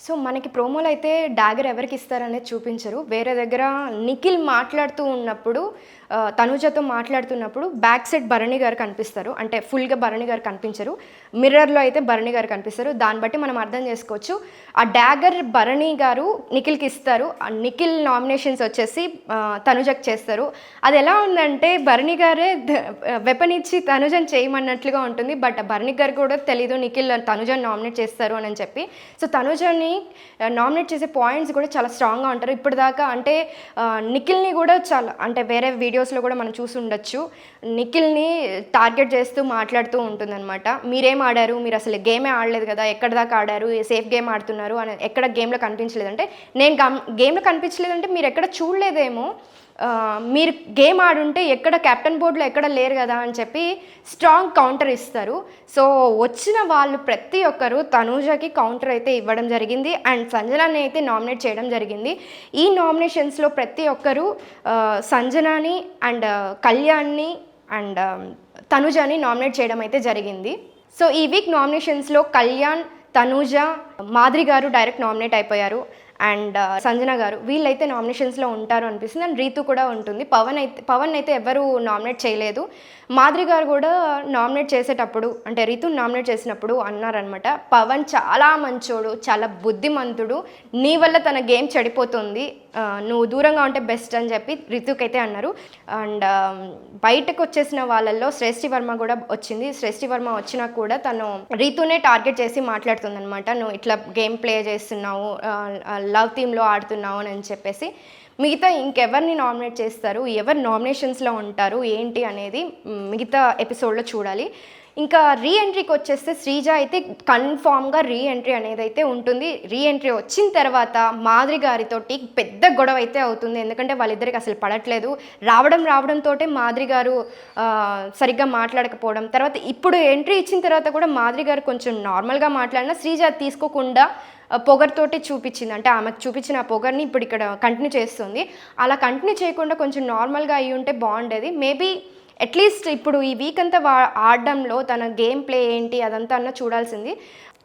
So, మనకి ప్రోమోలో అయితే డాగర్ ఎవరికిస్తారనేది చూపించరు. వేరే దగ్గర నిఖిల్ మాట్లాడుతూ ఉన్నప్పుడు తనూజతో మాట్లాడుతున్నప్పుడు బ్యాక్ సైడ్ భరణి గారు కనిపిస్తారు. అంటే ఫుల్‌గా భరణి గారు కనిపించరు. మిర్రర్‌లో అయితే భరణి గారు కనిపిస్తారు. దాన్ని బట్టి మనం అర్థం చేసుకోవచ్చు. ఆ డాగర్ భరణి గారు నిఖిల్‌కి ఇస్తారు. నిఖిల్ నామినేషన్స్ వచ్చేసి తనుజకి చేస్తారు. అది ఎలా ఉందంటే భరణి గారే వెపన్ ఇచ్చి తనుజని చేయమన్నట్లుగా ఉంటుంది. బట్ భరణి గారు కూడా తెలీదు నిఖిల్ తనుజని నామినేట్ చేస్తారు అని చెప్పి. సో, తనుజని నామినేట్ చేసే పాయింట్స్ కూడా చాలా స్ట్రాంగ్‌గా ఉంటారు. ఇప్పటిదాకా అంటే నిఖిల్‌ని కూడా చాలా అంటే వేరే వీడియోస్‌లో కూడా మనం చూసి ఉండొచ్చు. నిఖిల్‌ని టార్గెట్ చేస్తూ మాట్లాడుతూ ఉంటుందన్నమాట. మీరేం ఆడారు? మీరు అసలు గేమే ఆడలేదు కదా! ఎక్కడి దాకా ఆడారు? సేఫ్ గేమ్ ఆడుతున్నారు అని ఎక్కడ గేమ్‌లో కనిపించలేదంటే, నేను గేమ్‌లో కనిపించలేదంటే మీరు ఎక్కడ చూడలేదేమో. మీరు గేమ్ ఆడుంటే ఎక్కడ కెప్టెన్ బోర్డ్‌లో ఎక్కడ లేరు కదా అని చెప్పి స్ట్రాంగ్ కౌంటర్ ఇస్తారు. సో, వచ్చిన వాళ్ళు ప్రతి ఒక్కరు తనూజకి కౌంటర్ అయితే ఇవ్వడం జరిగింది. అండ్ సంజనాని అయితే నామినేట్ చేయడం జరిగింది. ఈ నామినేషన్స్‌లో ప్రతి ఒక్కరు సంజనాని అండ్ కళ్యాణ్‌ని అండ్ తనూజని నామినేట్ చేయడం అయితే జరిగింది. సో, ఈ వీక్ నామినేషన్స్‌లో కళ్యాణ్, తనూజ, మాధురి గారు డైరెక్ట్ నామినేట్ అయిపోయారు. అండ్ సంజన గారు వీళ్ళైతే నామినేషన్స్లో ఉంటారు అనిపిస్తుంది. అండ్ రీతు కూడా ఉంటుంది. పవన్ అయితే ఎవరు నామినేట్ చేయలేదు. మాధురి గారు కూడా నామినేట్ చేసేటప్పుడు అంటే రీతుని నామినేట్ చేసినప్పుడు అన్నారనమాట, పవన్ చాలా మంచోడు, చాలా బుద్ధిమంతుడు, నీ వల్ల తన గేమ్ చెడిపోతుంది, నువ్వు దూరంగా ఉంటే బెస్ట్ అని చెప్పి రితుకైతే అన్నారు. అండ్ బయటకు వచ్చేసిన వాళ్ళల్లో శ్రేష్ఠి వర్మ కూడా వచ్చింది. శ్రేష్ఠి వర్మ వచ్చినా కూడా తను రీతునే టార్గెట్ చేసి మాట్లాడుతుంది అనమాట. నువ్వు ఇట్లా గేమ్ ప్లే చేస్తున్నావు, లవ్ థీమ్లో ఆడుతున్నావు అని చెప్పేసి. మిగతా ఇంకెవరిని నామినేట్ చేస్తారు, ఎవరు నామినేషన్స్లో ఉంటారు ఏంటి అనేది మిగతా ఎపిసోడ్లో చూడాలి. ఇంకా రీ ఎంట్రీకి వచ్చేస్తే శ్రీజ అయితే కన్ఫామ్గా రీ ఎంట్రీ అనేది అయితే ఉంటుంది. రీ ఎంట్రీ వచ్చిన తర్వాత మాధురి గారితోటి పెద్ద గొడవ అయితే అవుతుంది. ఎందుకంటే వాళ్ళిద్దరికి అసలు పడట్లేదు. రావడంతో మాధురి గారు సరిగ్గా మాట్లాడకపోవడం, తర్వాత ఇప్పుడు ఎంట్రీ ఇచ్చిన తర్వాత కూడా మాధురి గారు కొంచెం నార్మల్గా మాట్లాడినా శ్రీజ తీసుకోకుండా పొగర్తోటి చూపించింది. అంటే ఆమెకు చూపించిన ఆ పొగర్ని ఇప్పుడు ఇక్కడ కంటిన్యూ చేస్తుంది. అలా కంటిన్యూ చేయకుండా కొంచెం నార్మల్గా అయ్యి ఉంటే బాగుండేది. మేబీ అట్లీస్ట్ ఇప్పుడు ఈ వీక్ అంతా ఆడడంలో తన గేమ్ ప్లే ఏంటి అదంతా అన్న చూడాల్సింది.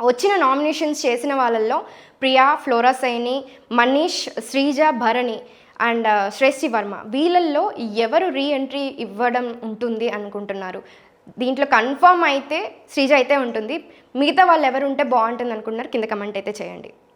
వచ్చిన నామినేషన్స్ చేసిన వాళ్ళల్లో ప్రియా, ఫ్లోరా సైని, మనీష్, శ్రీజ, భరణి అండ్ శ్రేష్ఠి వర్మ వీళ్ళల్లో ఎవరు రీ ఎంట్రీ ఇవ్వడం ఉంటుంది అనుకుంటున్నారు? దీంట్లో కన్ఫర్మ్ అయితే శ్రీజ అయితే ఉంటుంది. మిగతా వాళ్ళు ఎవరు ఉంటే బాగుంటుంది అనుకుంటున్నారు కింద కమెంట్ అయితే చేయండి.